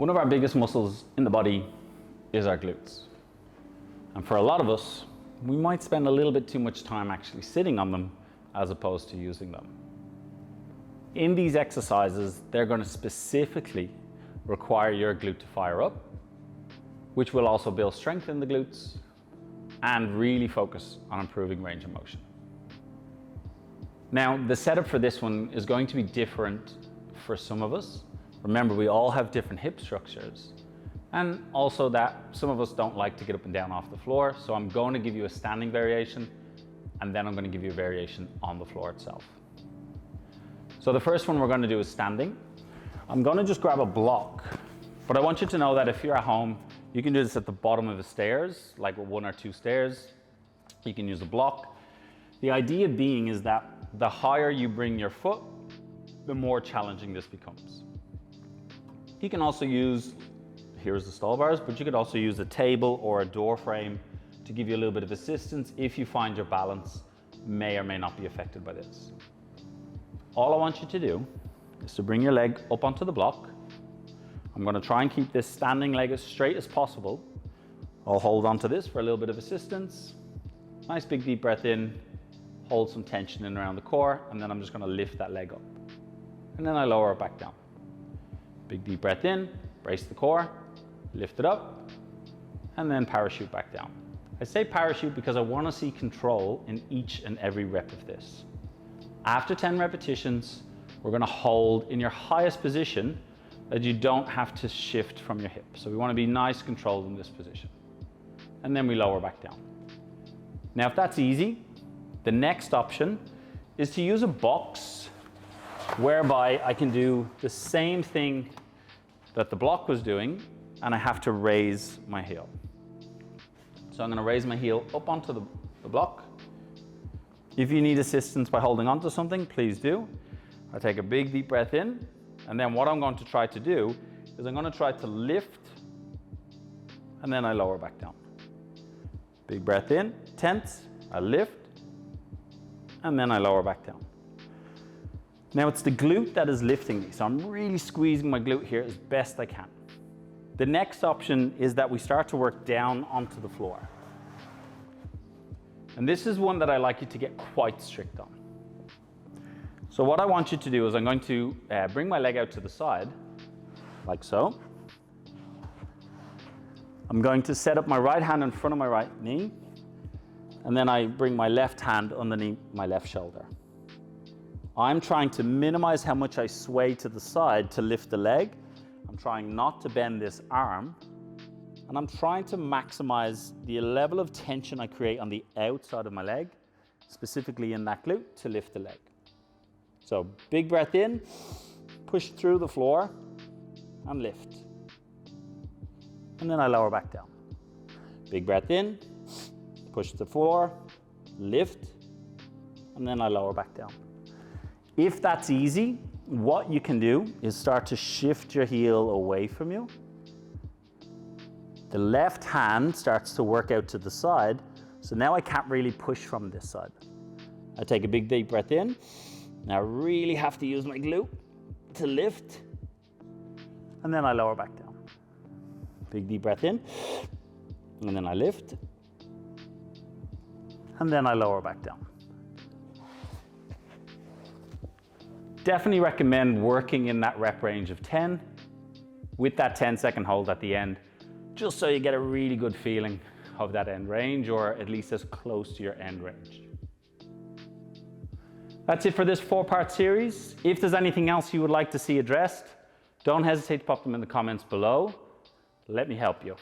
One of our biggest muscles in the body is our glutes. And for a lot of us, we might spend a little bit too much time actually sitting on them as opposed to using them. In these exercises, they're going to specifically require your glute to fire up, which will also build strength in the glutes and really focus on improving range of motion. Now, the setup for this one is going to be different for some of us. Remember, we all have different hip structures, and also that some of us don't like to get up and down off the floor. So I'm going to give you a standing variation, and then I'm going to give you a variation on the floor itself. So the first one we're going to do is standing. I'm going to just grab a block, but I want you to know that if you're at home, you can do this at the bottom of the stairs, like with 1 or 2 stairs. You can use a block. The idea being is that the higher you bring your foot, the more challenging this becomes. You can also use, here's the stall bars, but you could also use a table or a door frame to give you a little bit of assistance if you find your balance may or may not be affected by this. All I want you to do is to bring your leg up onto the block. I'm going to try and keep this standing leg as straight as possible. I'll hold onto this for a little bit of assistance. Nice big deep breath in, hold some tension in around the core, and then I'm just going to lift that leg up. And then I lower it back down. Big deep breath in, brace the core, lift it up, and then parachute back down. I say parachute because I want to see control in each and every rep of this. After 10 repetitions, we're going to hold in your highest position that you don't have to shift from your hip. So we want to be nice controlled in this position. And then we lower back down. Now, if that's easy, the next option is to use a box whereby I can do the same thing that the block was doing, and I have to raise my heel. So I'm going to raise my heel up onto the block. If you need assistance by holding onto something, please do. I take a big deep breath in, and then what I'm going to try to do is I'm going to try to lift, and then I lower back down. Big breath in, tense, I lift, and then I lower back down. Now it's the glute that is lifting me, so I'm really squeezing my glute here as best I can. The next option is that we start to work down onto the floor. And this is one that I like you to get quite strict on. So what I want you to do is I'm going to bring my leg out to the side, like so. I'm going to set up my right hand in front of my right knee, and then I bring my left hand underneath my left shoulder. I'm trying to minimize how much I sway to the side to lift the leg. I'm trying not to bend this arm, and I'm trying to maximize the level of tension I create on the outside of my leg, specifically in that glute, to lift the leg. So big breath in, push through the floor, and lift. And then I lower back down. Big breath in, push the floor, lift, and then I lower back down. If that's easy, what you can do is start to shift your heel away from you. The left hand starts to work out to the side, so now I can't really push from this side. I take a big deep breath in. Now I really have to use my glute to lift, and then I lower back down. Big deep breath in, and then I lift, and then I lower back down. Definitely recommend working in that rep range of 10 with that 10-second hold at the end, just so you get a really good feeling of that end range, or at least as close to your end range. That's it for this 4-part series. If there's anything else you would like to see addressed, don't hesitate to pop them in the comments below. Let me help you.